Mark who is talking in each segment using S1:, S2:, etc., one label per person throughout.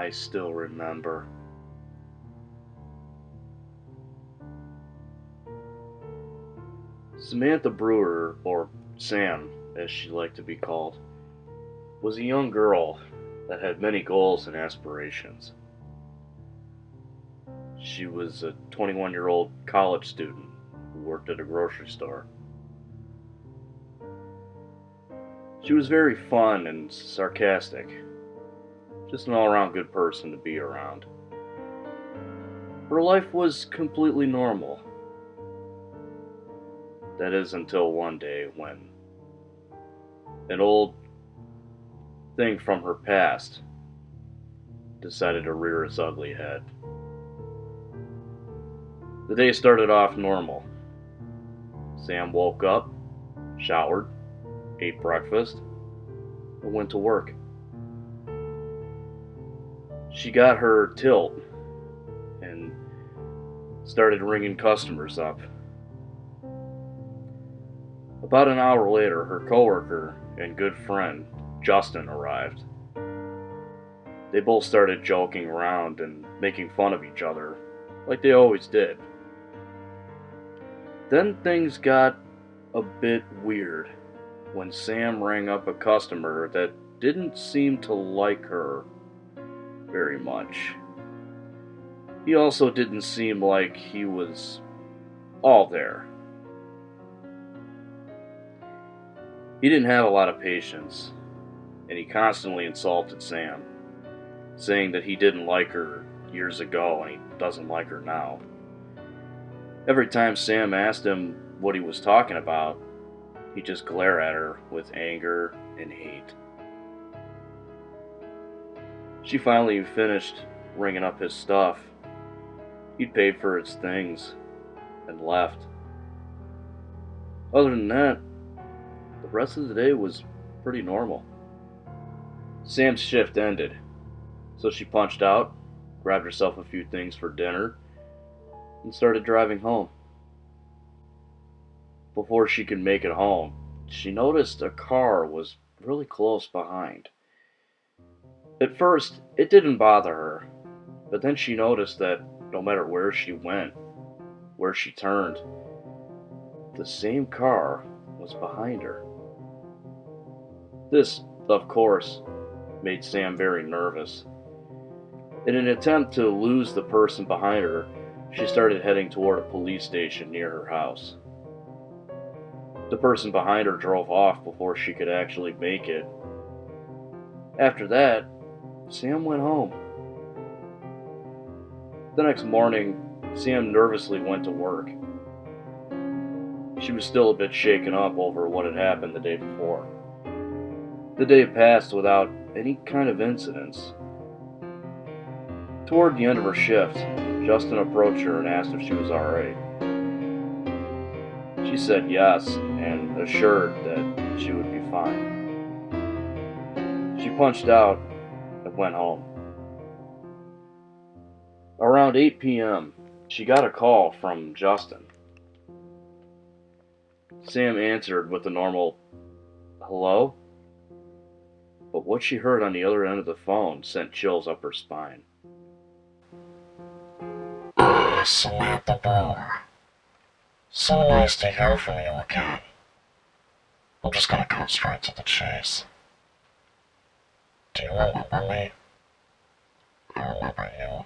S1: I still remember. Samantha Brewer, or Sam as she liked to be called, was a young girl that had many goals and aspirations. She was a 21-year-old college student who worked at a grocery store. She was very fun and sarcastic, just an all-around good person to be around. Her life was completely normal. That is until one day when an old thing from her past decided to rear its ugly head. The day started off normal. Sam woke up, showered, ate breakfast, and went to work. She got her tilt and started ringing customers up. About an hour later, her coworker and good friend, Justin, arrived. They both started joking around and making fun of each other, like they always did. Then things got a bit weird when Sam rang up a customer that didn't seem to like her very much. He also didn't seem like he was all there. He didn't have a lot of patience, and he constantly insulted Sam, saying that he didn't like her years ago and he doesn't like her now. Every time Sam asked him what he was talking about, he'd just glare at her with anger and hate. She finally finished ringing up his stuff. He'd paid for his things and left. Other than that, the rest of the day was pretty normal. Sam's shift ended, so she punched out, grabbed herself a few things for dinner, and started driving home. Before she could make it home, she noticed a car was really close behind. At first, it didn't bother her, but then she noticed that no matter where she went, where she turned, the same car was behind her. This, of course, made Sam very nervous. In an attempt to lose the person behind her, she started heading toward a police station near her house. The person behind her drove off before she could actually make it. After that, Sam went home. The next morning, Sam nervously went to work. She was still a bit shaken up over what had happened the day before. The day passed without any kind of incidents. Toward the end of her shift, Justin approached her and asked if she was alright. She said yes and assured that she would be fine. She punched out and went home. Around 8 p.m., she got a call from Justin. Sam answered with the normal, "Hello?" But what she heard on the other end of the phone sent chills up her spine.
S2: Samantha Brewer. So nice to hear from you again. I'm just gonna cut straight to the chase. Do you remember me? I remember you.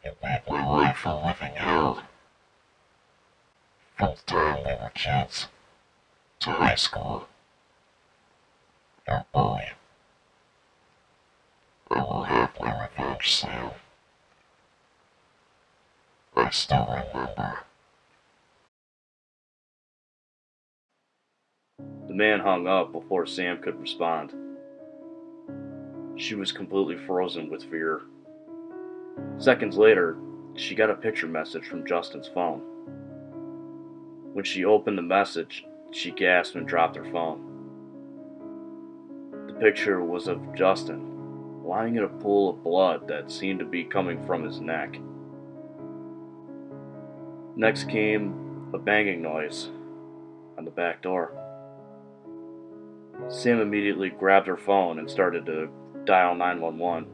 S2: You made my life a living hell. From the time we were kids to high school. Your boy. I will have my revenge, Sam. I still remember.
S1: The man hung up before Sam could respond. She was completely frozen with fear. Seconds later, she got a picture message from Justin's phone. When she opened the message, she gasped and dropped her phone. The picture was of Justin, lying in a pool of blood that seemed to be coming from his neck. Next came a banging noise on the back door. Sam immediately grabbed her phone and started to dial 911.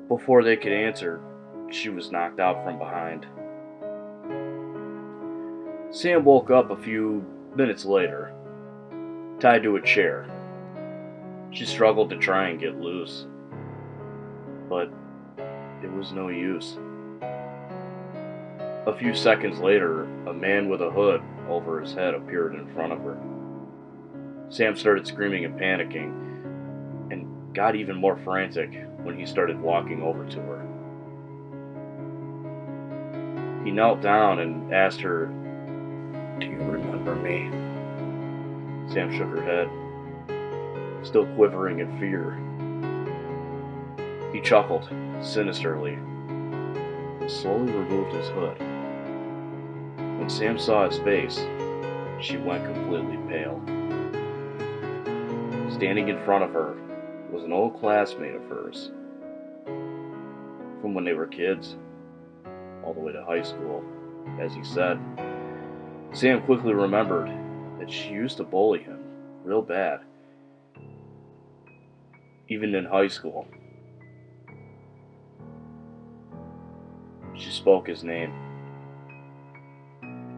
S1: Before they could answer, she was knocked out from behind. Sam woke up a few minutes later, tied to a chair. She struggled to try and get loose, but it was no use. A few seconds later, a man with a hood over his head appeared in front of her. Sam started screaming and panicking, and got even more frantic when he started walking over to her. He knelt down and asked her, "Do you remember me?" Sam shook her head, still quivering in fear. He chuckled sinisterly and slowly removed his hood. When Sam saw his face, she went completely pale. Standing in front of her was an old classmate of hers from when they were kids, all the way to high school, as he said. Sam quickly remembered that she used to bully him real bad, even in high school. She spoke his name,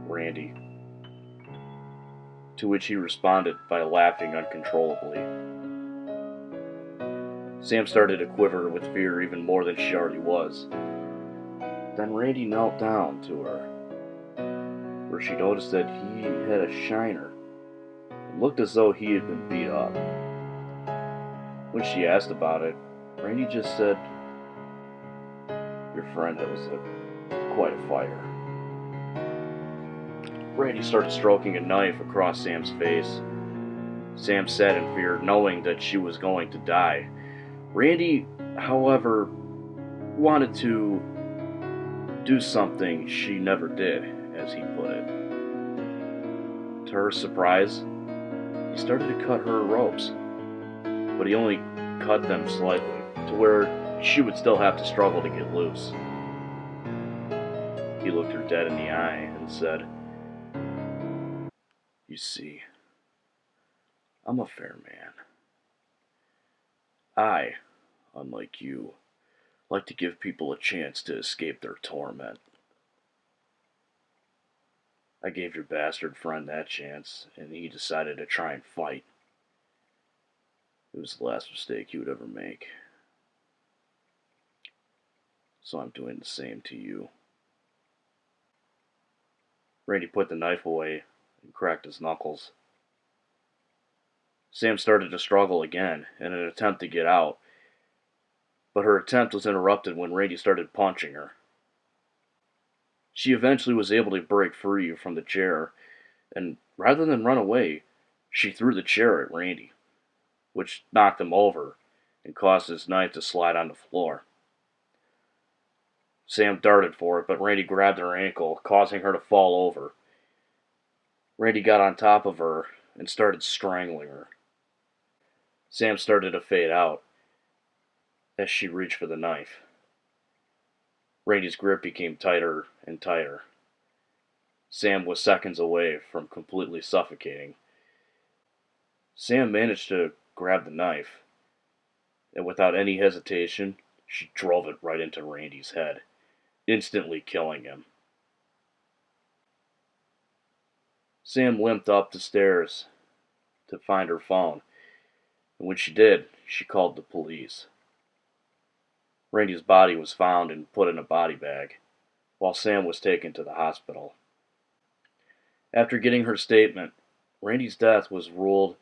S1: Randy, to which he responded by laughing uncontrollably. Sam started to quiver with fear even more than she already was. Then Randy knelt down to her, where she noticed that he had a shiner and looked as though he had been beat up. When she asked about it, Randy just said, "Your friend was quite a fighter." Randy started stroking a knife across Sam's face. Sam sat in fear, knowing that she was going to die. Randy, however, wanted to do something she never did, as he put it. To her surprise, he started to cut her ropes, but he only cut them slightly, to where she would still have to struggle to get loose. He looked her dead in the eye and said, "You see, I'm a fair man. I, unlike you, like to give people a chance to escape their torment. I gave your bastard friend that chance, and he decided to try and fight. It was the last mistake he would ever make. So I'm doing the same to you." Randy put the knife away and cracked his knuckles. Sam started to struggle again in an attempt to get out, but her attempt was interrupted when Randy started punching her. She eventually was able to break free from the chair, and rather than run away, she threw the chair at Randy, which knocked him over and caused his knife to slide on the floor. Sam darted for it, but Randy grabbed her ankle, causing her to fall over. Randy got on top of her and started strangling her. Sam started to fade out as she reached for the knife. Randy's grip became tighter and tighter. Sam was seconds away from completely suffocating. Sam managed to grab the knife, and without any hesitation, she drove it right into Randy's head, instantly killing him. Sam limped up the stairs to find her phone, and when she did, she called the police. Randy's body was found and put in a body bag, while Sam was taken to the hospital. After getting her statement, Randy's death was ruled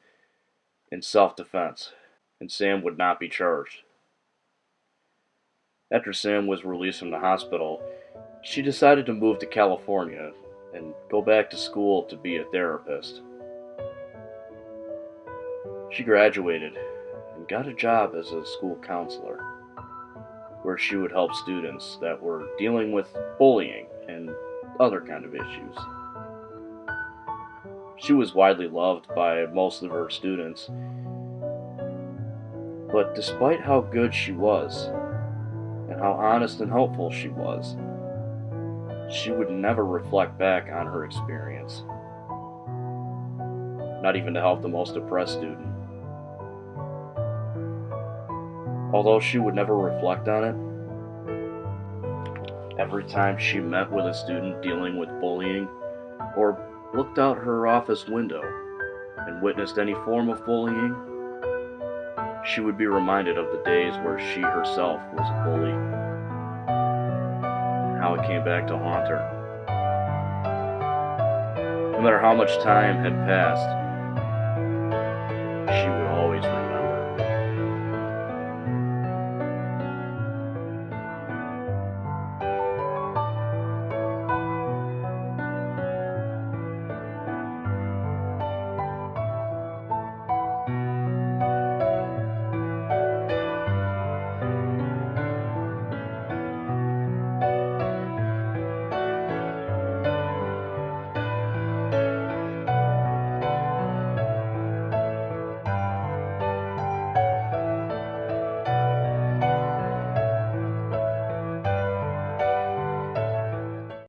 S1: in self-defense, and Sam would not be charged. After Sam was released from the hospital, she decided to move to California and go back to school to be a therapist. She graduated and got a job as a school counselor, where she would help students that were dealing with bullying and other kind of issues. She was widely loved by most of her students, but despite how good she was, and how honest and helpful she was, she would never reflect back on her experience. Not even to help the most depressed student. Although she would never reflect on it, Every time she met with a student dealing with bullying, or looked out her office window and witnessed any form of bullying, she would be reminded of the days where she herself was a bully, and how it came back to haunt her. No matter how much time had passed,